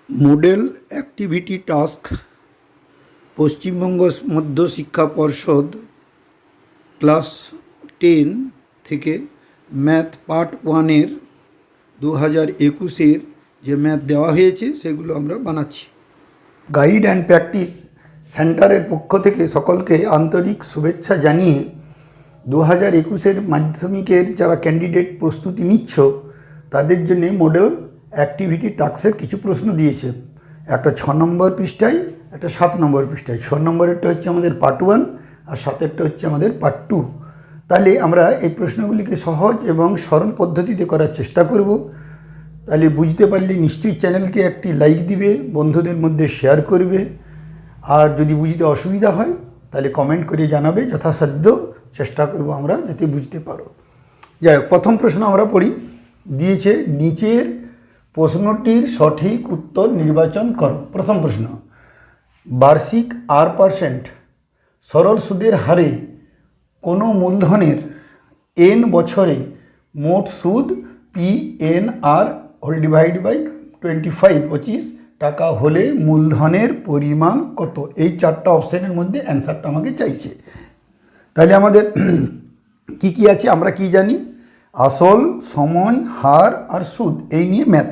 Model activity task Paschimbanga মধ্য শিক্ষা পর্ষদ ক্লাস 10 থেকে ম্যাথ পার্ট 1-এর 2021-এর যে ম্যাথ দেওয়া হয়েছে সেগুলো আমরা বানাচ্ছি। গাইড অ্যান্ড প্র্যাকটিস সেন্টারের পক্ষ থেকে সকলকে আন্তরিক শুভেচ্ছা জানিয়ে 2021-এর মাধ্যমিকের যারা ক্যান্ডিডেট প্রস্তুতি নিচ্ছ তাদের জন্য মডেল অ্যাক্টিভিটি টাস্কের কিছু প্রশ্ন দিয়েছে। একটা 6 নম্বর পৃষ্ঠায়, একটা 7 নম্বর পৃষ্ঠায়। 6 নম্বরেরটা হচ্ছে আমাদের পার্ট 1 আর 7-এরটা হচ্ছে আমাদের পার্ট 2। তাহলে আমরা এই প্রশ্নগুলিকে সহজ এবং সরল পদ্ধতিতে করার চেষ্টা করব। তাহলে বুঝতে পারলে নিশ্চয়ই চ্যানেলকে একটি লাইক দিবে, বন্ধুদের মধ্যে শেয়ার করবে, আর যদি বুঝতে অসুবিধা হয় তাহলে কমেন্ট করে জানাবে। যথাসাধ্য চেষ্টা করব আমরা যাতে বুঝতে পারো। যাই হোক, প্রথম প্রশ্ন আমরা পড়ি। দিয়েছে নিচের প্রশ্নটির সঠিক উত্তর নির্বাচন করো। প্রথম প্রশ্ন, বার্ষিক R% সরল সুদের হারে কোনো মূলধনের n বছরে মোট সুদ PNR হোল ডিভাইড বাই 25 টাকা হলে মূলধনের পরিমাণ কত? এই 4টা অপশানের মধ্যে অ্যান্সারটা আমাকে চাইছে। তাহলে আমাদের কি কি আছে আমরা কি জানি? আসল, সময়, হার আর সুদ, এই নিয়ে ম্যাথ।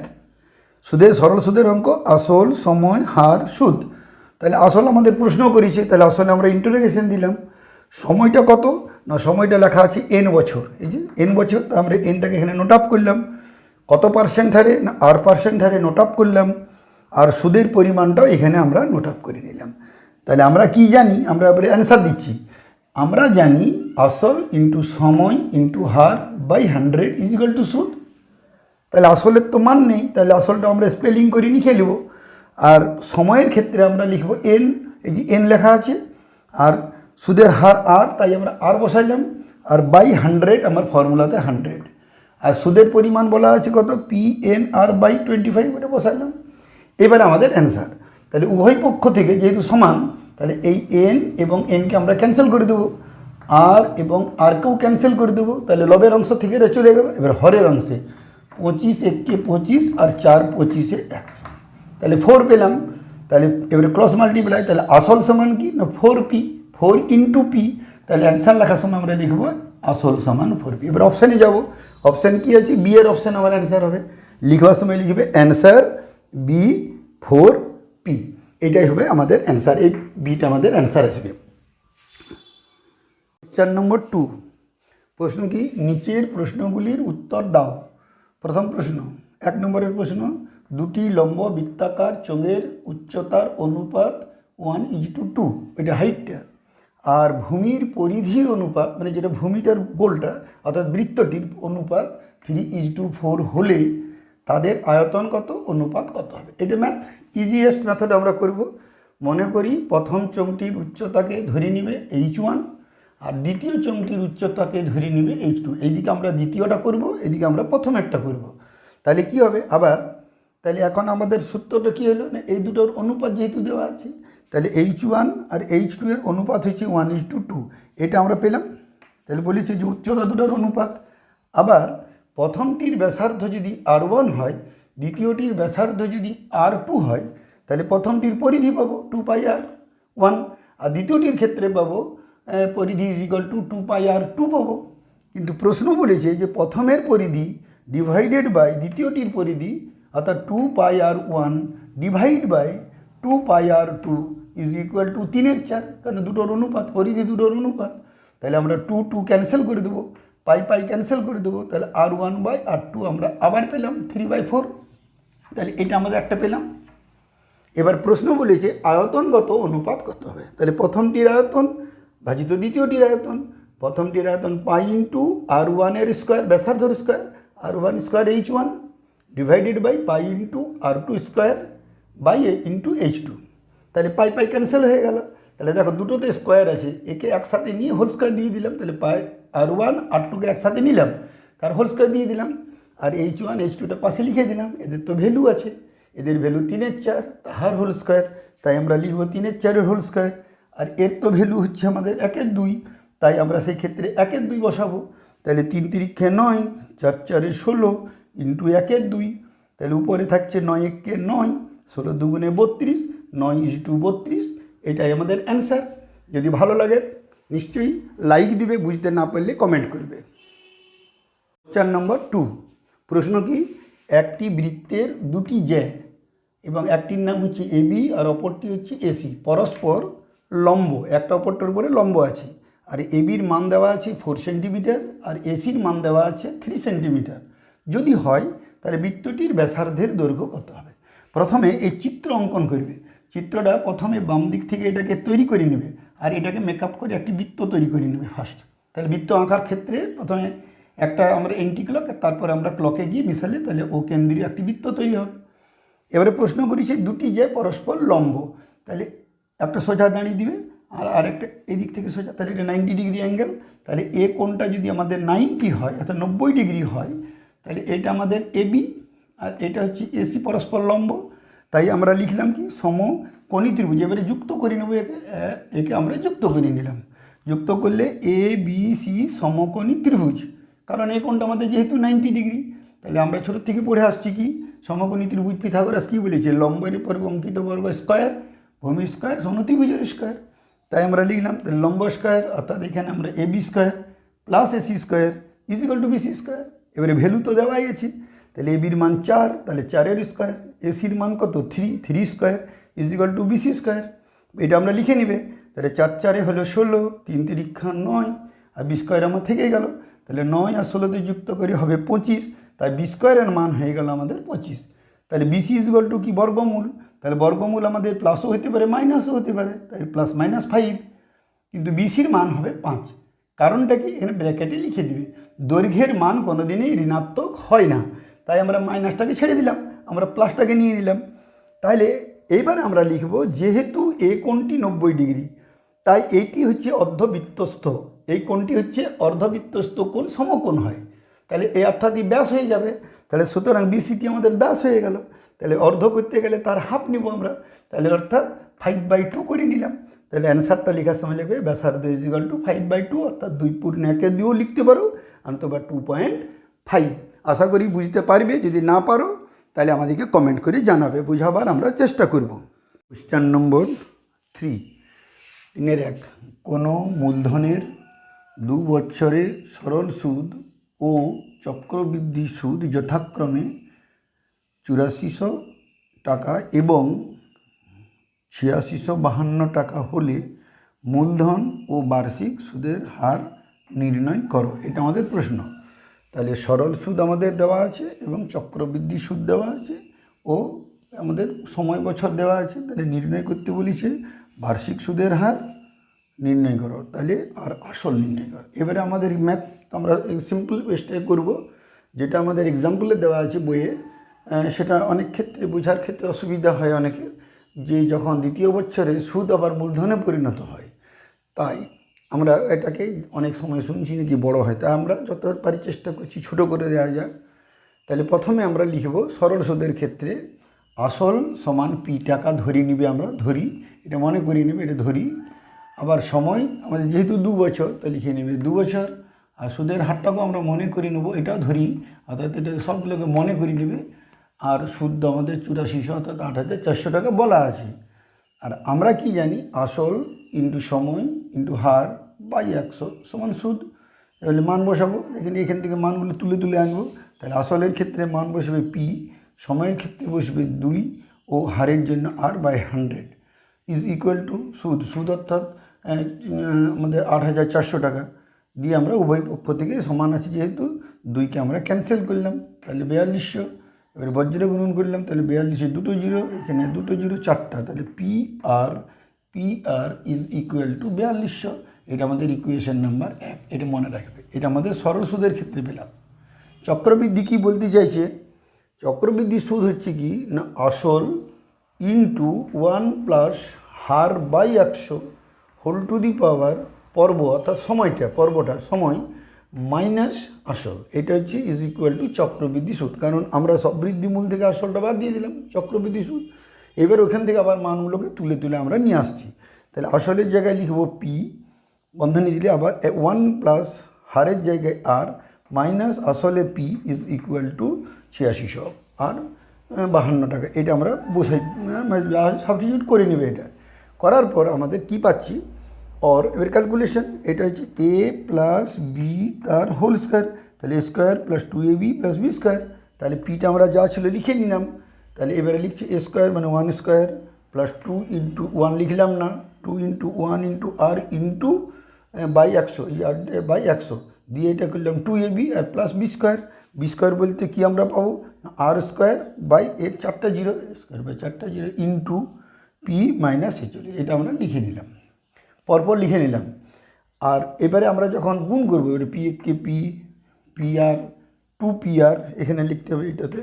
সুদের সরল সুদের অঙ্ক আসল, সময়, হার, সুদ। তাহলে আসল আমাদের প্রশ্ন করেছে, তাহলে আসলে আমরা ইন্টারোগেশন দিলাম। সময়টা কত? না, সময়টা লেখা আছে n বছর। এই যে n বছর, তা আমরা এনটাকে এখানে নোট আপ করলাম। কত পার্সেন্ট হারে? না R% হারে নোট আপ করলাম। আর সুদের পরিমাণটাও এখানে আমরা নোট আপ করে নিলাম। তাহলে আমরা কি জানি? আমরা এবারে অ্যান্সার দিচ্ছি। আমরা জানি আসল ইন্টু সময় ইন্টু হার বাই 100 ইজিক্যাল টু সুদ। তাহলে আসলের তো মান নেই, তাহলে আসলটা আমরা স্পেলিং করে লিখে নেব। আর সময়ের ক্ষেত্রে আমরা লিখব n, এই যে n লেখা আছে। আর সুদের হার r, তাই আমরা r বসাইলাম। আর বাই 100 আমার ফর্মুলাতে 100। আর সুদের পরিমাণ বলা আছে কত? PNR বাই 25, ওটা বসাইলাম। এবার আমাদের অ্যান্সার। তাহলে উভয় পক্ষ থেকে যেহেতু সমান, তাহলে এই n এবং nকে আমরা ক্যান্সেল করে দেবো। r এবং rকেও ক্যান্সেল করে দেবো। তাহলে লবের অংশ থেকে এটা চলে গেল। এবার হরের অংশে 25 1 25 আর 4 25 100, তাহলে 4 পেলাম। তাহলে এবারে ক্রস মাল্টিপ্লাই, তাহলে আসল সমান কি? না 4p, 4 ইন্টু পি। তাহলে অ্যান্সার লেখার সময় আমরা লিখবো আসল সমান 4p। এবার অপশানে যাব। অপশান কি আছে? বি এর অপশান আমার অ্যান্সার হবে। লিখবার সময় লিখবে অ্যান্সার বি 4p। এটাই হবে আমাদের অ্যান্সার। এই বিটা আমাদের অ্যান্সার আসবে। 4 নম্বর 2 প্রশ্ন কি? নিচের প্রশ্নগুলির উত্তর দাও। প্রথম প্রশ্ন, 1 নম্বরের প্রশ্ন, দুটি লম্ব বৃত্তাকার চোঙের উচ্চতার অনুপাত 1:2, এটা হাইটটা। আর ভূমির পরিধির অনুপাত, মানে যেটা ভূমিটার গোলটা অর্থাৎ বৃত্তটির অনুপাত 3:4 হলে তাদের আয়তন কত, অনুপাত কত হবে? এটা ম্যাথ, ইজিয়েস্ট মেথড আমরা করব। মনে করি প্রথম চোঙটির উচ্চতাকে ধরে নিবে h1, আর দ্বিতীয় চোঙটির উচ্চতাকে ধরে নিবে h2। এইদিকে আমরা দ্বিতীয়টা করব, এদিকে আমরা প্রথমেরটা করব। তাহলে কি হবে আবার? তাহলে এখন আমাদের সূত্রটা কী হলো? না এই দুটোর অনুপাত যেহেতু দেওয়া আছে, তাহলে h1 আর h2 এর অনুপাত হচ্ছে 1:2। এটা আমরা পেলাম। তাহলে বলেছি যে উচ্চতা দুটোর অনুপাত। আবার প্রথমটির ব্যাসার্ধ যদি r1 হয়, দ্বিতীয়টির ব্যাসার্ধ যদি r2 হয়, তাহলে প্রথমটির পরিধি পাবো 2πr1, আর দ্বিতীয়টির ক্ষেত্রে পাবো পরিধি ইজিক্যাল টু 2πr2 পাবো। কিন্তু প্রশ্ন বলেছে যে প্রথমের পরিধি ডিভাইডেড বাই দ্বিতীয়টির পরিধি, অর্থাৎ 2πr1 divide by 2πr2 is equal to 3/4, কারণ দুটোর অনুপাত, পরিধি দুটোর অনুপাত। তাহলে আমরা 2 ক্যান্সেল করে দেবো, পাই ক্যান্সেল করে দেবো। তাহলে r1 বাই r2 আমরা আবার পেলাম 3/4। তাহলে এটা আমাদের একটা পেলাম। এবার প্রশ্ন বলেছে আয়তনগত অনুপাত কত হবে? তাহলে প্রথমটির আয়তন ভাজিত দ্বিতীয়টির আয়তন। প্রথমটির আয়তন পাই ইন্টু r1 এর স্কোয়ার, ব্যাসার্ধর square, r1 square h1 divided by pi into r2 square by a into h2। তাহলে পাই ক্যান্সেল হয়ে গেল। তাহলে দেখো দুটোতে স্কোয়ার আছে, একে একসাথে নিয়ে হোল স্কোয়ার দিয়ে দিলাম। তাহলে পাই r1 r2কে একসাথে নিলাম, তার হোল স্কোয়ার দিয়ে দিলাম। আর h1 h2টা পাশে লিখে দিলাম। এদের তো ভ্যালু আছে, এদের ভ্যালু 3/4, তাহার হোল স্কোয়ার, তাই আমরা লিখব 3/4 হোল স্কোয়ার। আর এর তো ভ্যালু হচ্ছে আমাদের 1/2, তাই আমরা সেই ক্ষেত্রে 1/2 বসাবো। তাহলে 3 3 9, 4 4 16 ইন্টু 1/2। তাহলে উপরে থাকছে 9 1 9, 16 দুগুণে 32, 9:32, এটাই আমাদের অ্যান্সার। যদি ভালো লাগে নিশ্চয়ই লাইক দিবে, বুঝতে না পারলে কমেন্ট করবে। 4 নম্বর 2 প্রশ্ন কি, একটি বৃত্তের দুটি জ্যা এবং একটির নাম হচ্ছে এবি আর অপরটি হচ্ছে এসি পরস্পর লম্ব, একটা অপরটার উপরে লম্ব আছে, আর এবির মান দেওয়া আছে 4 সেন্টিমিটার আর এসির মান দেওয়া আছে 3 সেন্টিমিটার। যদি হয় তাহলে বৃত্তটির ব্যাসার্ধের দৈর্ঘ্য কত হবে। প্রথমে এই চিত্র অঙ্কন করবে। চিত্রটা প্রথমে বাম দিক থেকে এটাকে তৈরি করে নেবে আর এটাকে মেকআপ করে একটি বৃত্ত তৈরি করে নেবে ফার্স্ট। তাহলে বৃত্ত আঁকার ক্ষেত্রে প্রথমে একটা আমরা এন্টি ক্লক, তারপরে আমরা ক্লকে গিয়ে মিশালে তাহলে ও কেন্দ্রীয় একটি বৃত্ত তৈরি হবে। এবারে প্রশ্ন করি সেই দুটি যে পরস্পর লম্ব, তাহলে একটা সোজা দাঁড়িয়ে দিবে আর আরেকটা এদিক থেকে সোজা, তাহলে এটা 90 ডিগ্রি অ্যাঙ্গেল। তাহলে এ কোণটা যদি আমাদের 90 হয় অর্থাৎ 90 ডিগ্রি হয়, তাহলে এটা আমাদের এবি আর এটা হচ্ছে এসি পরস্পর লম্ব। তাই আমরা লিখলাম কি সমকোণী ত্রিভুজ। এবারে যুক্ত করে নেব, একে আমরা যুক্ত করে নিলাম। যুক্ত করলে এ বি সি সমকোণী ত্রিভুজ, কারণ এই কোণটা আমাদের যেহেতু 90 ডিগ্রি। তাহলে আমরা ছোটো থেকে পড়ে আসছি কি সমকোণী ত্রিভুজ পিথাগোরাস কী বলেছে, লম্বের উপর অঙ্কিত বর্গ স্কয়ার ভূমি স্কয়ার সমত্রিভুজের স্কয়ার। তাই আমরা লিখলাম লম্ব স্কয়ার, অর্থাৎ এখানে আমরা AB square plus AC square is equal to BC square. এবারে ভ্যালু তো দেওয়াই আছে, তাহলে এবির মান 4, তাহলে 4-এর স্কয়ার, এসির মান কত 3 square is equal to BC square. এটা আমরা লিখে নিবে। তাহলে 4-4 হলো 16, 3 × 9 আর বি স্কয়ার আমার থেকে গেল। তাহলে 9 আর 16 যুক্ত করে হবে 25, তাই বি স্কয়ারের মান হয়ে গেল আমাদের 25। তাহলে বিসি ইজিক্যাল টু কি বর্গমূল, তাহলে বর্গমূল আমাদের প্লাসও হতে পারে মাইনাসও হতে পারে, তাই +-5, কিন্তু বিসির মান হবে 5। কারণটা কি, এখানে ব্র্যাকেটে লিখে দিবে দৈর্ঘ্যের মান কোনোদিনই ঋণাত্মক হয় না, তাই আমরা মাইনাসটাকে ছেড়ে দিলাম, আমরা প্লাসটাকে নিয়ে নিলাম। তাহলে এইবারে আমরা লিখব যেহেতু এই কোণটি 90 ডিগ্রি, তাই এইটি হচ্ছে অর্ধবৃত্তস্থ, এই কোণটি হচ্ছে অর্ধবৃত্তস্থ কোণ সমকোণ হয়। তাহলে এই অর্থাৎ ব্যাস হয়ে যাবে। তাহলে সুতরাং বিসিটি আমাদের ব্যাস হয়ে গেল। তাহলে অর্ধ করতে গেলে তার হাফ নিব আমরা, তাহলে অর্থাৎ 5/2 করে নিলাম। তাহলে অ্যান্সারটা লেখার সময় লিখবে ব্যাসার্ধ ইজিক্যাল টু 5/2, অর্থাৎ 2 দিয়েও লিখতে পারো, অথবা 2.5। আশা করি বুঝতে পারবে। যদি না পারো তাহলে আমাদেরকে কমেন্ট করে জানাবে, বোঝাবার আমরা চেষ্টা করব। কোশ্চেন নম্বর 3-1 কোনো মূলধনের 2 বছরে সরল সুদ ও চক্রবৃদ্ধি সুদ যথাক্রমে 8400 টাকা এবং 8652 টাকা হলে মূলধন ও বার্ষিক সুদের হার নির্ণয় করো। এটা আমাদের প্রশ্ন। তাহলে সরল সুদ আমাদের দেওয়া আছে এবং চক্রবৃদ্ধি সুদ দেওয়া আছে ও আমাদের সময় বছর দেওয়া আছে। তাহলে নির্ণয় করতে বলেছে বার্ষিক সুদের হার নির্ণয় করো, তাহলে আর আসল নির্ণয় করো। এবারে আমাদের ম্যাথ আমরা সিম্পল ওয়েতে করব, যেটা আমাদের এক্সাম্পলে দেওয়া আছে বইয়ে। সেটা অনেক ক্ষেত্রে বোঝার ক্ষেত্রে অসুবিধা হয় অনেকের, যে যখন দ্বিতীয় বছরে সুদ আবার মূলধনে পরিণত হয়, তাই আমরা এটাকে অনেক সময় শুনছি নাকি বড় হয়, তাই আমরা যত পারি চেষ্টা করছি ছোটো করে দেওয়া যাক। তাহলে প্রথমে আমরা লিখব সরল সুদের ক্ষেত্রে আসল সমান পি টাকা ধরি নিবে, আমরা ধরি, এটা মনে করি নেবে, এটা ধরি। আবার সময় আমাদের যেহেতু 2 বছর, তো লিখে নেবে 2 বছর। আর সুদের হারটাকেও আমরা মনে করে নেব, এটাও ধরি, অর্থাৎ এটা সবগুলোকে মনে করে নেবে। আর সুদ আমাদের 8400 অর্থাৎ 8400 টাকা বলা আছে। আর আমরা কি জানি, আসল ইন্টু সময় ইন্টু হার বাই 100 সমান সুদ। এবারে মান বসাবো, এখান থেকে মানগুলো তুলে তুলে আনবো। তাহলে আসলের ক্ষেত্রে মান বসবে পি, সময়ের ক্ষেত্রে বসবে 2 ও হারের জন্য R/100 ইজ ইকুয়াল টু সুদ অর্থাৎ আমাদের 8400 টাকা দিয়ে আমরা উভয় পক্ষ থেকে সমান আছে, যেহেতু 2কে আমরা ক্যান্সেল করলাম, তাহলে 4200। এবারে বজ্রে গুণন করলাম, তাহলে 42 2 0, এখানে 2 0 4টা, তাহলে PR ইজ ইকুয়াল টু 4200। এটা আমাদের ইকুয়েশন নাম্বার 1, এটা মনে রাখবে। এটা আমাদের সরল সুদের ক্ষেত্রে পেলাম। চক্রবৃদ্ধি কী বলতে চাইছে, চক্রবৃদ্ধি সুদ হচ্ছে কি না আসল ইন্টু 1 প্লাস হার by 100 whole to the power পর্ব, অর্থাৎ পর্বটার সময় মাইনাস আসল, এটা হচ্ছে ইজ ইকুয়াল টু চক্রবৃদ্ধি সুদ। কারণ আমরা সব বৃদ্ধিমূল থেকে আসলটা বাদ দিয়ে দিলাম, চক্রবৃদ্ধি সুদ। এবার ওখান থেকে আবার মানগুলোকে তুলে তুলে আমরা নিয়ে আসছি। তাহলে আসলের জায়গায় লিখব পি বন্ধনী দিলে, আবার 1 প্লাস হারের জায়গায় আর মাইনাস আসলে পি ইজ ইকুয়াল টু 8600। আর 52 টাকা। এটা আমরা বসাই সাবস্টিটিউট করে নেবে। এটা করার পর আমাদের কি পাচ্ছি, और এবার ক্যালকুলেশন, এটা হচ্ছে এ প্লাস বি তার হোল স্কোয়ার, তাহলে a square plus 2ab plus b square. তাহলে পিটা আমরা যা ছিল লিখে নিলাম। তাহলে এবারে লিখছি এ স্কোয়ার মানে 1 স্কোয়ার প্লাস 2 ইন্টু 1 লিখলাম না, 2 into 1 into r into by 100, এই আর বাই 100 দিয়ে এটা করলাম 2ab আর plus b square. B square বলতে কি আমরা পাবো, আর স্কোয়ার বাই এর 4টা জিরো, স্কোয়ার বাই 4টা zero into p minus a চলে, এটা আমরা লিখে নিলাম, পরপর লিখে নিলাম। আর এবারে আমরা যখন গুণ করবো, এবারে P K P, P R 2pr এখানে লিখতে হবে। এটাতে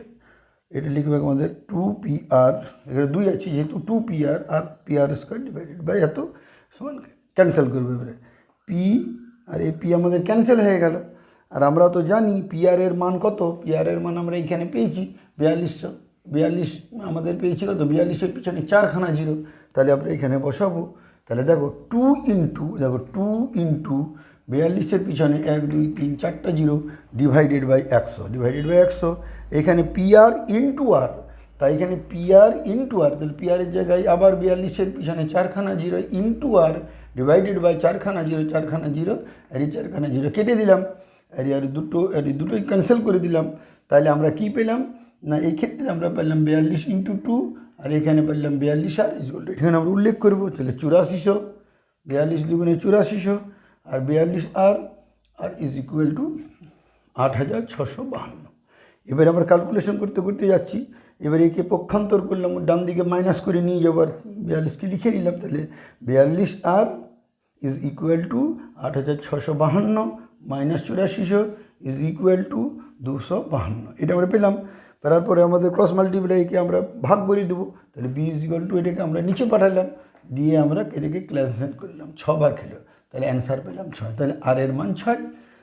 এটা লিখবে আমাদের 2pr, এখানে 2 আছে যেহেতু 2pr আর pr স্কোয়ার ডিভাইডেড বাই এত সমান ক্যান্সেল করবে। এবারে পি আর এই পি আমাদের ক্যান্সেল হয়ে গেল। আর আমরা তো জানি পিআর এর মান কত, পিআর এর মান আমরা এখানে পেয়েছি 4200, 42 আমাদের পেয়েছি কত, 42-এর পিছনে 4খানা জিরো, তাহলে আমরা এখানে বসাবো। তাহলে দেখো 2 ইন্টু 42-এর পিছনে 1 2 3 4টা জিরো ডিভাইডেড বাই 100, এখানে পিআর ইন্টু আর, তাই এখানে পিআর ইন্টু আর, তাহলে পিআরের জায়গায় আবার 42-এর পিছনে 4খানা zero into r divided by 4খানা জিরো আর এই 4খানা জিরো কেটে দিলাম, আর দুটোই ক্যান্সেল করে দিলাম। তাহলে আমরা কি পেলাম না, এই ক্ষেত্রে আমরা পেলাম 42 ইন্টু 2 আর এখানে পেলাম 42 আর ইজুয়াল টু, এখানে আমরা উল্লেখ করবো তাহলে 8400, 42 দুগুণে 8400 আর 42 আর ইজ ইকুয়াল টু 8652। এবারে আমরা ক্যালকুলেশন করতে করতে যাচ্ছি। এবারে একে পক্ষান্তর করলাম, ডান দিকে মাইনাস করে নিয়ে যাবার 42কে লিখে নিলাম। তাহলে 42 r is equal to 8652 minus 8400 is equal to 252। এটা আমরা পেলাম। পেলার পরে আমাদের ক্রস মাল্টিপ্লাইকে আমরা ভাগ করে দেবো। তাহলে বি ইজ ইকুয়াল টু এটাকে আমরা নিচে পাঠালাম, দিয়ে আমরা এটাকে ক্যালকুলেশন করলাম, 6 বার খেলো, তাহলে অ্যান্সার পেলাম 6। তাহলে আর এর মান 6।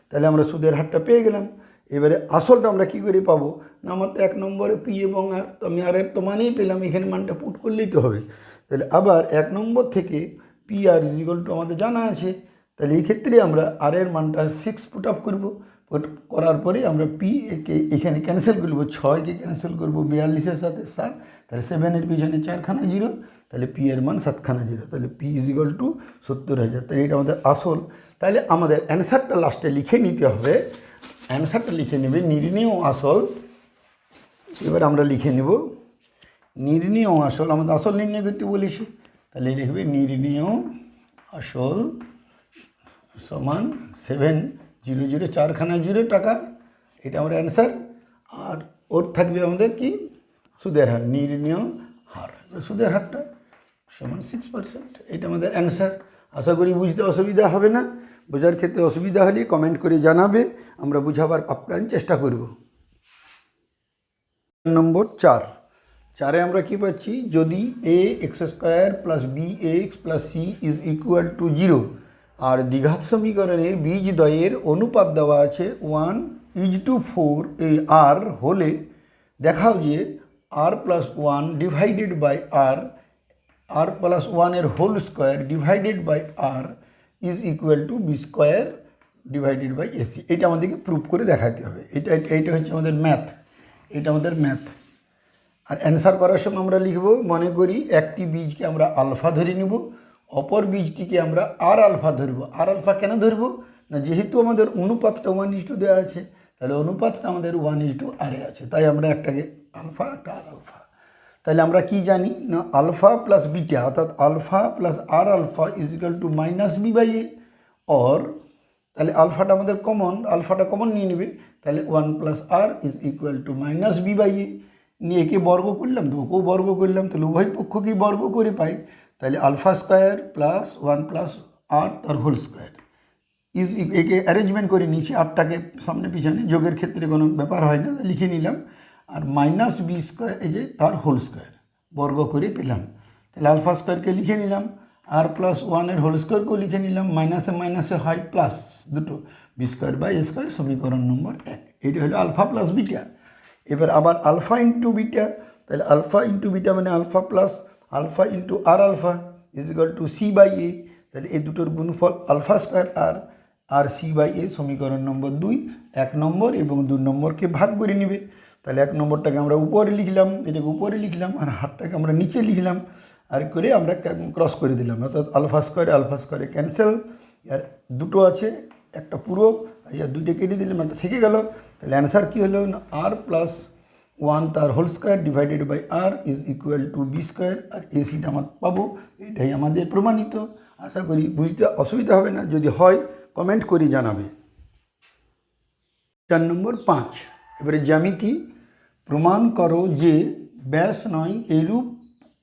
তাহলে আমরা সুদের হারটা পেয়ে গেলাম। এবারে আসলটা আমরা কী করে পাবো না, আমার তো 1 নম্বরে পি এবং আর, তো আমি আর এর তো মানেই পেলাম, এখানে মানটা পুট করলেই তো হবে। তাহলে আবার 1 নম্বর থেকে P R is equal to আমাদের জানা আছে। তাহলে এই ক্ষেত্রে আমরা আর এর মানটা 6 পুট আপ করবো। করার পরে আমরা পি একে এখানে ক্যান্সেল করবো, 6কে ক্যান্সেল করবো 42-এর সাথে 7, তাহলে 7-এর পিছনে 4খানা জিরো, তাহলে পি এর মান 7খানা জিরো, তাহলে পি ইজ ইকুয়াল টু 70,000। তাহলে এটা আমাদের আসল। তাহলে আমাদের অ্যান্সারটা লাস্টে লিখে নিতে হবে, অ্যান্সারটা লিখে নেবে নির্ণেয় আসল। এবার আমরা লিখে নেব নির্ণেয় আসল, আমাদের আসল নির্ণয় করতে বলেছি, তাহলে লিখবে নির্ণেয় আসল সমান 7,000 4খানা জিরো টাকা, এটা আমার অ্যান্সার। আর ওর থাকবে আমাদের কি সুদের হার, নির্ণেয় হার, সুদের হারটা সমান 6%, এটা আমাদের অ্যান্সার। আশা করি বুঝতে অসুবিধা হবে না। বোঝার ক্ষেত্রে অসুবিধা হলে কমেন্ট করে জানাবে, আমরা বুঝাবার আপ্রাণ চেষ্টা করব। নম্বর 4 আমরা কি পাচ্ছি, যদি a x² plus B X plus C is equal to 0 আর দ্বিঘাত সমীকরণে বীজদ্বয়ের অনুপাত দেওয়া আছে 1:4 এই আর হলে দেখাও যে r plus 1 divided by r plus 1-এর whole square divided by r is equal to b square divided by AC. এটা আমাদেরকে প্রুভ করে দেখাতে হবে। এইটা হচ্ছে আমাদের ম্যাথ, এটা আমাদের ম্যাথ। আর অ্যান্সার করার সময় আমরা লিখব, মনে করি একটি বীজকে আমরা আলফা ধরে নেব, অপর বীজটিকে আমরা আর আলফা ধরব। আর আলফা কেন ধরব না, যেহেতু আমাদের অনুপাতটা 1:2 দেওয়া আছে, তাহলে অনুপাতটা আমাদের 1:r আছে, তাই আমরা একটাকে আলফা একটা আর আলফা। তাহলে আমরা কি জানি না, আলফা প্লাস বিটা অর্থাৎ আলফা প্লাস আর alpha is equal to minus B by A. Or তাহলে আলফাটা আমাদের কমন, আলফাটা কমন নিয়ে নেবে, তাহলে 1 plus r is equal to minus B by a. নিয়ে একে বর্গ করলাম, তো ওকেও বর্গ করলাম, তাহলে উভয় পক্ষকেই বর্গ করে পাই। তাহলে আলফা স্কোয়ার প্লাস 1 প্লাস আর তার হোল স্কোয়ার ইজ, একে অ্যারেঞ্জমেন্ট করে নিয়েছি, আরটাকে সামনে পিছনে, যোগের ক্ষেত্রে কোনো ব্যাপার হয় না, লিখে নিলাম। আর মাইনাস বি স্কোয়ার এই যে তার হোল স্কোয়ার বর্গ করে পেলাম। তাহলে আলফা স্কোয়ারকে লিখে নিলাম, আর প্লাস 1-এর হোল স্কোয়ারকেও লিখে নিলাম, মাইনাসে মাইনাসে হয় প্লাস, দুটো B square by A square, সমীকরণ নম্বর 1। এটা হলো আলফা প্লাস বিটা। এবার আবার আলফা ইন্টু বিটা, তাহলে আলফা ইন্টু বিটা মানে আলফা প্লাস আলফা ইন্টু আর alpha is equal to c by a. তাহলে এই দুটোর গুণফল আলফা স্কোয়ার আর সি বাই এ, সমীকরণ নম্বর 2। 1 নম্বর এবং 2 নম্বরকে ভাগ করে নেবে, তাহলে 1 নম্বরটাকে আমরা উপরে লিখলাম, এটাকে উপরে লিখলাম, আর হাতটাকে আমরা নিচে লিখলাম, আর করে আমরা ক্রস করে দিলাম, অর্থাৎ আলফা স্কোয়ারে ক্যান্সেল, আর দুটো আছে, একটা পুরো, আর দুইটা কেটে দিলাম, একটা থেকে গেল। তাহলে অ্যান্সার কী হলো, আর প্লাস 1 তার whole square divided by r is equal to b square, আর এসিটা আমরা পাবো। এটাই আমাদের প্রমাণিত। আশা করি বুঝতে অসুবিধা হবে না, যদি হয় কমেন্ট করে জানাবে। 4 নম্বর 5, এবারে জ্যামিতি। প্রমাণ করো যে ব্যাস নয় এরূপ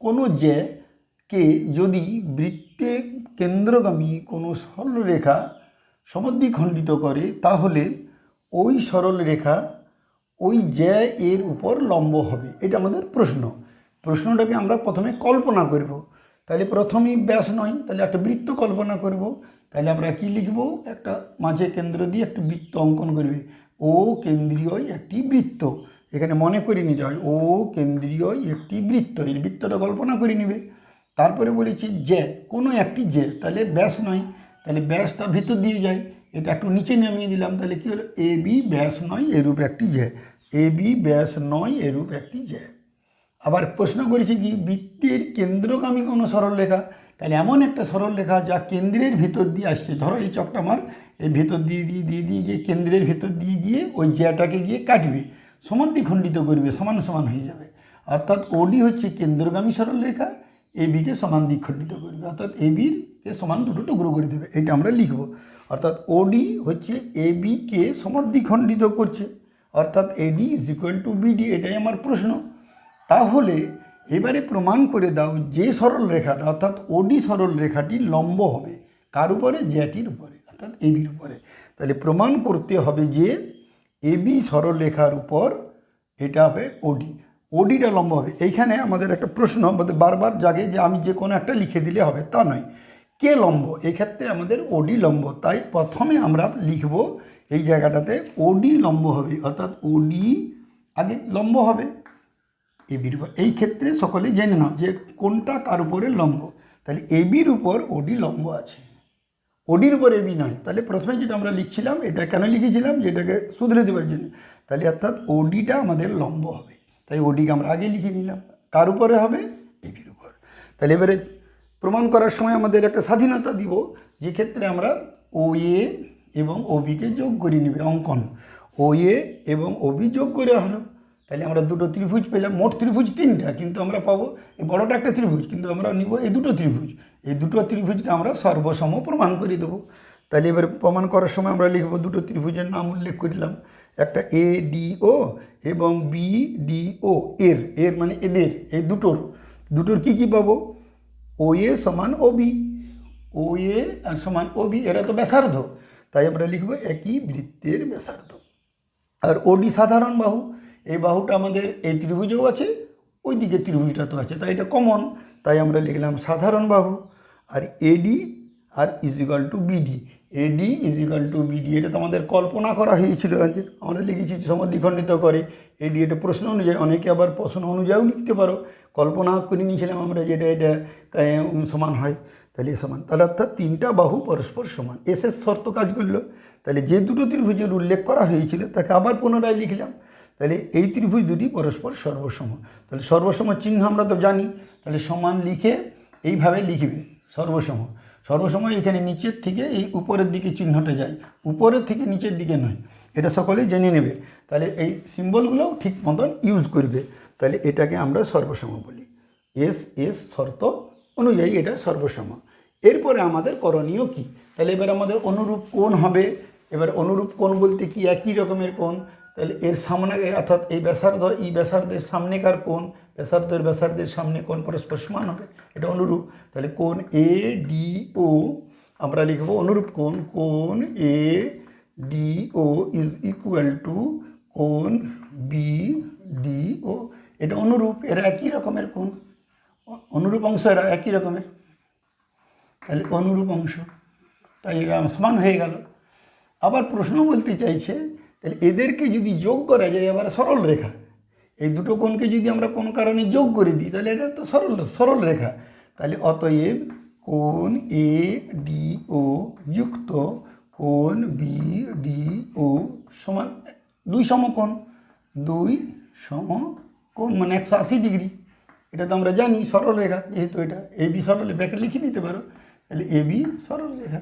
কোনো জ্যাকে যদি বৃত্তে কেন্দ্রগামী কোনো সরলরেখা সমদ্বিখণ্ডিত করে, তাহলে ওই সরলরেখা ওই জ্যা এর উপর লম্ব হবে। এটা আমাদের প্রশ্নটাকে আমরা প্রথমে কল্পনা করব। তাহলে প্রথমেই ব্যাস নয়, তাহলে একটা বৃত্ত কল্পনা করব। তাহলে আমরা কি লিখব, একটা মাঝে কেন্দ্র দিয়ে একটা বৃত্ত অঙ্কন করবে। ও কেন্দ্রীয় একটি বৃত্ত, এখানে মনে করে নিতে হয় ও কেন্দ্রীয় একটি বৃত্ত, এই বৃত্তটা কল্পনা করে নেবে। তারপরে বলেছি জ্যা, কোনো একটি জ্যা, তাহলে ব্যাস নয়, তাহলে ব্যাসটা ভিতর দিয়ে যায়, এটা একটু নিচে নামিয়ে দিলাম। তাহলে কী হলো, এ বি ব্যাস নয় এরূপ একটি জ্যা, এ বি ব্যাস নয় এরূপ একটি জ্যা। আবার প্রশ্ন করেছি কি, বৃত্তের কেন্দ্রগামী কোনো সরলরেখা, তাহলে এমন একটা সরলরেখা যা কেন্দ্রের ভিতর দিয়ে আসছে, ধরো এই চকটা আমার এই ভিতর দিয়ে গিয়ে কেন্দ্রের ভিতর দিয়ে গিয়ে ওই জ্যাটাকে গিয়ে কাটবে, সমদ্বিখণ্ডিত করবে, সমান সমান হয়ে যাবে। অর্থাৎ ওডি হচ্ছে কেন্দ্রগামী সরলরেখা, এ বিকে সমান দ্বিখণ্ডিত করবে, অর্থাৎ এ বিকে সমান দুটো টুকরো করে দেবে। এটা আমরা লিখব, অর্থাৎ ওডি হচ্ছে এ বিকে সমদ্বিখণ্ডিত করছে, অর্থাৎ এডি ইজ ইকুয়াল টু বিডি। এটাই আমার প্রশ্ন। তাহলে এবারে প্রমাণ করে দাও যে সরল রেখাটা, অর্থাৎ ওডি সরল রেখাটি লম্ব হবে কার উপরে, জ্যাটির উপরে, অর্থাৎ এবির উপরে। তাহলে প্রমাণ করতে হবে যে এবি সরল রেখার উপর এটা হবে ওডি, ওডিটা লম্ব হবে। এইখানে আমাদের একটা প্রশ্ন আমাদের বারবার জাগে যে আমি যে কোনো একটা লিখে দিলে হবে, তা নয়, কে লম্ব। এক্ষেত্রে আমাদের ওডি লম্ব, তাই প্রথমে আমরা লিখব এই জায়গাটাতে ওডি লম্ব হবে, অর্থাৎ ওডি আগে লম্ব হবে এবির উপর। এই ক্ষেত্রে সকলে জেনে নাও যে কোনটা কার উপরে লম্ব। তাহলে এবির উপর ওডি লম্ব আছে, ওডির উপর এবি নয়। তাহলে প্রথমে যেটা আমরা লিখছিলাম, এটা কেন লিখেছিলাম, যে এটাকে শুধরে দেওয়ার জন্য। তাহলে অর্থাৎ ওডিটা আমাদের লম্ব হবে, তাই ওডিকে আমরা আগে লিখে নিলাম। কার উপরে হবে, এবির উপর। তাহলে এবারে প্রমাণ করার সময় আমাদের একটা স্বাধীনতা দিব, যে ক্ষেত্রে আমরা ও এ এবং ওবিকে যোগ করে নেবে অঙ্কন, ও এ এবং ওবি যোগ করে হলো। তাহলে আমরা দুটো ত্রিভুজ পেলাম, মোট ত্রিভুজ 3টা, কিন্তু আমরা পাবো এই বড়টা একটা ত্রিভুজ, কিন্তু আমরা নিব এই দুটো ত্রিভুজ, এই দুটো ত্রিভুজকে আমরা সর্বসম প্রমাণ করে দেবো। তাহলে এবার প্রমাণ করার সময় আমরা লিখব, দুটো ত্রিভুজের নাম উল্লেখ করলাম, একটা এ ডি ও এবং বি ডি ও, এর মানে এদের, এই দুটোর কি পাবো, ও এ সমান ও বি, ও এ আর সমান ও বি, এরা তো ব্যাসার্ধ, তাই আমরা লিখব একই বৃত্তের ব্যাসার্ধ। আর ওডি সাধারণ বাহু, এই বাহুটা আমাদের এই ত্রিভুজেও আছে, ওই দিকে ত্রিভুজটা তো আছে, তাই এটা কমন, তাই আমরা লিখলাম সাধারণ বাহু। আর এডি আর is equal to BD, eddy is equal to BD, এটা তো আমাদের কল্পনা করা হয়েছিল, আমরা লিখেছি সমদ্বিখণ্ডিত করে এডি। এটা প্রশ্ন অনুযায়ী, অনেকে আবার প্রশ্ন অনুযায়ীও লিখতে পারো, কল্পনা করে নিয়েছিলাম আমরা যেটা এটা সমান হয়, তাহলে সমান, তাহলে অর্থাৎ 3টা বাহু পরস্পর সমান। এসের শর্ত কাজ করলো। তাহলে যে দুটো ত্রিভুজের উল্লেখ করা হয়েছিল তাকে আবার পুনরায় লিখলাম। তাহলে এই ত্রিভুজ দুটি পরস্পর সর্বসম, তাহলে সর্বসম চিহ্ন আমরা তো জানি, তাহলে সমান লিখে এইভাবে লিখবে সর্বসম এখানে নিচের থেকে এই উপরের দিকে চিহ্নটা যায়, উপরের থেকে নিচের দিকে নয়, এটা সকলেই জেনে নেবে। তাহলে এই সিম্বলগুলোও ঠিক মতন ইউজ করবে। তাহলে এটাকে আমরা সর্বসম বলি, এস শর্ত অনুযায়ী এটা সর্বসম। এরপরে আমাদের করণীয় কি, তাহলে এবার আমাদের অনুরূপ কোণ হবে। এবার অনুরূপ কোণ বলতে কি, একই রকমের কোণ, তাহলে এর সামনে, অর্থাৎ এই ব্যাসার্ধ এই ব্যাসার্ধের সামনেকার কোণ, ব্যাসার্ধের সামনে কোণ পরস্পর সমান হবে, এটা অনুরূপ। তাহলে কোণ এ ডি ও আমরা লিখব অনুরূপ কোণ A D O is equal to কোণ বি ডি ও, এটা অনুরূপ, এরা একই রকমের কোণ, অনুরূপ অংশ এরা একই রকমের, তাহলে অনুরূপ অংশ, তাই এরা সমান হয়ে গেল। আবার প্রশ্ন বলতে চাইছে, তাহলে এদেরকে যদি যোগ করা যায়, আবার সরল রেখা, এই দুটো কোণকে যদি আমরা কোনো কারণে যোগ করে দিই, তাহলে এটা তো সরল রেখা। তাহলে অতএব কোণ এ ডি ও যুক্ত কোণ বি ডি ও সমান 2 সমকোণ, 2 সমকোণ মানে 180 ডিগ্রি। এটা তো আমরা জানি সরল রেখা, যেহেতু এটা AB সরল ব্যাকে লিখে নিতে পারো, তাহলে AB সরল রেখা,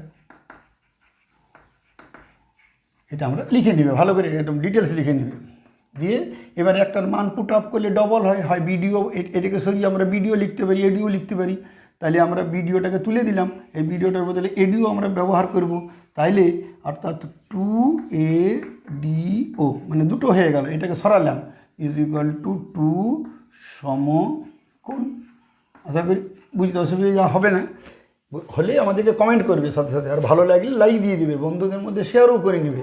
এটা আমরা লিখে নেবে ভালো করে, একদম ডিটেলস লিখে নেবে। দিয়ে এবারে একটার মান পুট আপ করলে ডবল হয় বিডিও, এটাকে সরিয়ে আমরা বিডিও লিখতে পারি, এডিও লিখতে পারি। তাহলে আমরা বিডিওটাকে তুলে দিলাম, এই বিডিওটার বদলে এডিও আমরা ব্যবহার করব। তাইলে অর্থাৎ 2ADO মানে দুটো হয়ে গেল, এটাকে সরালাম, ইজ ইকুয়াল টু 2 সমকোণ। আশা করি বুঝতে অসুবিধা হবে না, হলে আমাদেরকে কমেন্ট করবে সাথে সাথে, আর ভালো লাগলে লাইক দিয়ে দেবে, বন্ধুদের মধ্যে শেয়ারও করে নেবে।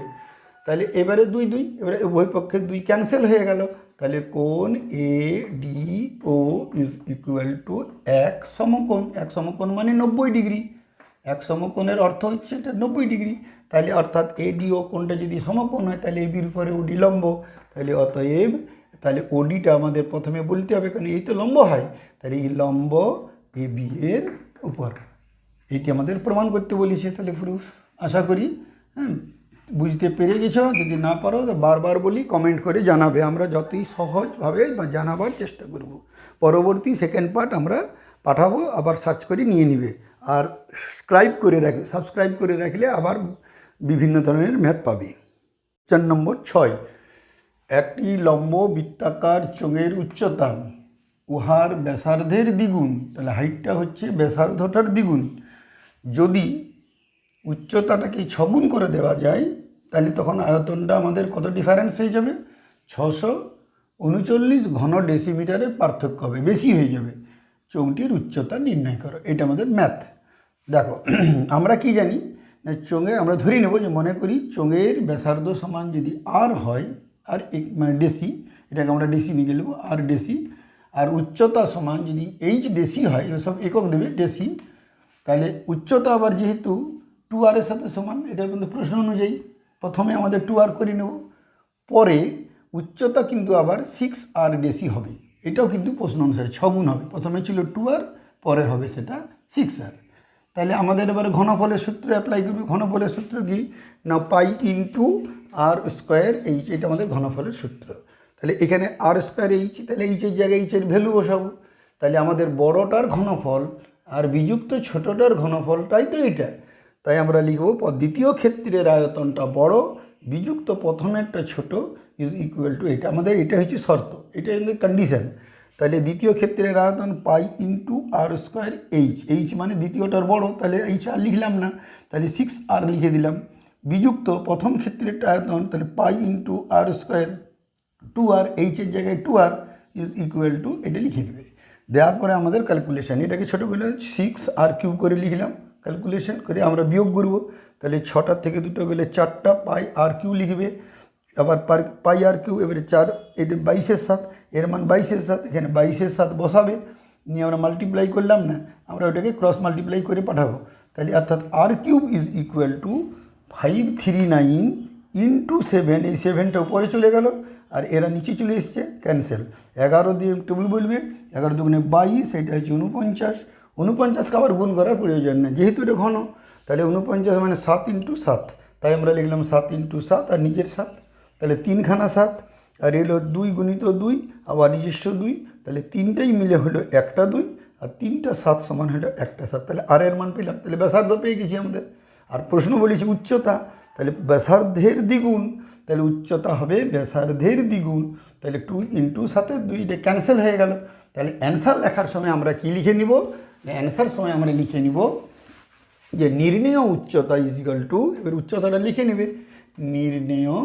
তাহলে এবারে 2 2, এবারে উভয় পক্ষে 2 ক্যান্সেল হয়ে গেল। তাহলে কোণ ADO ইজ ইকুয়াল টু 1 সমকোণ। 1 সমকোণ মানে 90 ডিগ্রি। 1 সমকোণের অর্থ হচ্ছে এটা 90 ডিগ্রি। তাহলে অর্থাৎ ADO কোণটা যদি সমকোণ হয় তাহলে ABর উপরে OD লম্ব। তাহলে অতএব তাহলে ODটা আমাদের প্রথমে বলতে হবে, কারণ এই তো লম্ব হয়, তাহলে এই লম্ব AB এর উপর, এইটি আমাদের প্রমাণ করতে বলেছে। তাহলে প্রুফ আশা করি বুঝতে পেরে গেছো। যদি না পারো তো বারবার বলি, কমেন্ট করে জানাবে, আমরা যতই সহজভাবে জানাবার চেষ্টা করব। পরবর্তী সেকেন্ড পার্ট আমরা পাঠাবো, আবার সার্চ করে নিয়ে নিবে। আর সাবস্ক্রাইব করে রাখলে আবার বিভিন্ন ধরনের ম্যাথ পাবে। 4 নম্বর 6, একটি লম্ব বৃত্তাকার চোঙের উচ্চতা উহার ব্যাসার্ধের দ্বিগুণ, তাহলে হাইটটা হচ্ছে ব্যাসার্ধটার দ্বিগুণ। যদি উচ্চতাটাকে 6 গুণ করে দেওয়া যায় তাহলে তখন আয়তনটা আমাদের কত ডিফারেন্স হয়ে যাবে? 639 ঘন ডেসিমিটারের পার্থক্য হবে, বেশি হয়ে যাবে। চোঙটির উচ্চতা নির্ণয় করো, এটা আমাদের ম্যাথ। দেখো আমরা কি জানি না, চোঙে আমরা ধরে নেব যে, মনে করি চোঙের ব্যাসার্ধ সমান যদি আর হয়, আর মানে ডেসি, এটাকে আমরা ডেসি নিয়ে গেলেব, আর ডেসি, আর উচ্চতা সমান যদি এইচ ডেসি হয়, এটা সব একক দেবে ডেসি, তাহলে উচ্চতা আবার যেহেতু 2r এর সাথে সমান, এটার মধ্যে প্রশ্ন অনুযায়ী প্রথমে আমাদের 2r করে নেব, পরে উচ্চতা কিন্তু আবার 6r ডেসি হবে, এটাও কিন্তু প্রশ্ন অনুসারে 6 গুণ হবে। প্রথমে ছিল 2r, পরে হবে সেটা 6r। তাহলে আমাদের এবারে ঘনফলের সূত্র অ্যাপ্লাই করবে। ঘনফলের সূত্র কি না, pi into r square H, এটা আমাদের ঘনফলের সূত্র। তাহলে এখানে r স্কোয়ার এইচ, তাহলে এইচের জায়গায় এইচের ভ্যালু বসাবো। তাহলে আমাদের বড়টার ঘনফল আর বিযুক্ত ছোটটার ঘনফলটাই তো এটা, তাই আমরা লিখব দ্বিতীয় ক্ষেত্রের আয়তনটা বড়, বিযুক্ত প্রথমেরটা ছোট, ইজ ইকুয়াল টু এটা। আমাদের এটা হচ্ছে শর্ত, এটা আমাদের কন্ডিশন। তাহলে দ্বিতীয় ক্ষেত্রের আয়তন pi into r square H, H মানে দ্বিতীয়টার বড়, তাহলে এইচ আর লিখলাম না, তাহলে 6r লিখে দিলাম। বিযুক্ত প্রথম ক্ষেত্রেরটা আয়তন, তাহলে pi into r square 2r, এইচের জায়গায় 2r ইজ ইকুয়াল টু এটা লিখে দেবে। দেওয়ার পরে আমাদের ক্যালকুলেশন, এটাকে ছোটো করে 6r³ করে লিখলাম, ক্যালকুলেশন করে আমরা বিয়োগ করব। তাহলে 6টার থেকে 2টো গেলে 4টা পাই r³ লিখবে, আবার পাই r³, এবারে 4, এটা 22-এর 7, এর মান 22-এর 7, এখানে 22-এর 7 বসাবে, নিয়ে আমরা মাল্টিপ্লাই করলাম না, আমরা ওটাকে ক্রস মাল্টিপ্লাই করে পাঠাবো। তাহলে অর্থাৎ r³ is equal two 539 into 7, এই 7টা উপরে চলে গেল, আর এরা নিচে চলে এসছে, ক্যান্সেল। 11 দিয়ে টেবিল বলবে, 11 দুগুণে 22, এটা হচ্ছে 49। 49কে আবার গুণ করার প্রয়োজন নেই, যেহেতু এটা ঘন। তাহলে 49 মানে 7 ইন্টু 7, তাই আমরা লিখলাম 7 ইন্টু 7 আর নিজের 7, তাহলে 3খানা 7, আর এলো 2 গুণিত 2, আবার নিজস্ব 2, তাহলে 3টাই মিলে হলো একটা 2, আর 3টা 7 সমান হলো একটা 7। তাহলে আর এর মান পেলাম, তাহলে ব্যাসার্ধ পেয়ে গেছি আমাদের। আর প্রশ্ন বলেছি উচ্চতা, তাহলে ব্যাসার্ধের দ্বিগুণ, তাহলে উচ্চতা হবে ব্যাসার্ধের দ্বিগুণ, তাহলে 2 ইন্টু 7, 2, এটা ক্যান্সেল হয়ে গেল। তাহলে অ্যান্সার লেখার সময় আমরা কি লিখে নিব, অ্যান্সার সময় আমরা লিখে নিব যে নির্ণেয় উচ্চতা ইজ ইকুয়াল টু, এবার উচ্চতাটা লিখে নেবে, নির্ণেয়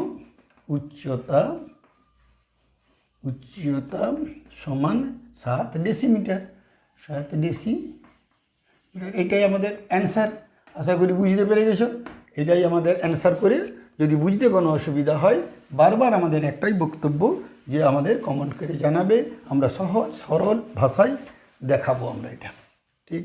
উচ্চতা সমান 7 ডেসিমিটার, 7 ডেসিমিটার, এটাই আমাদের অ্যান্সার। আশা করি বুঝতে পেরে গেছো, এটাই আমাদের অ্যান্সার। করে যদি বুঝতে কোনো অসুবিধা হয়, বারবার আমাদের একটাই বক্তব্য যে আমাদের কমেন্ট করে জানাবে, আমরা সহজ সরল ভাষায় দেখাবো আমরা এটা, ঠিক।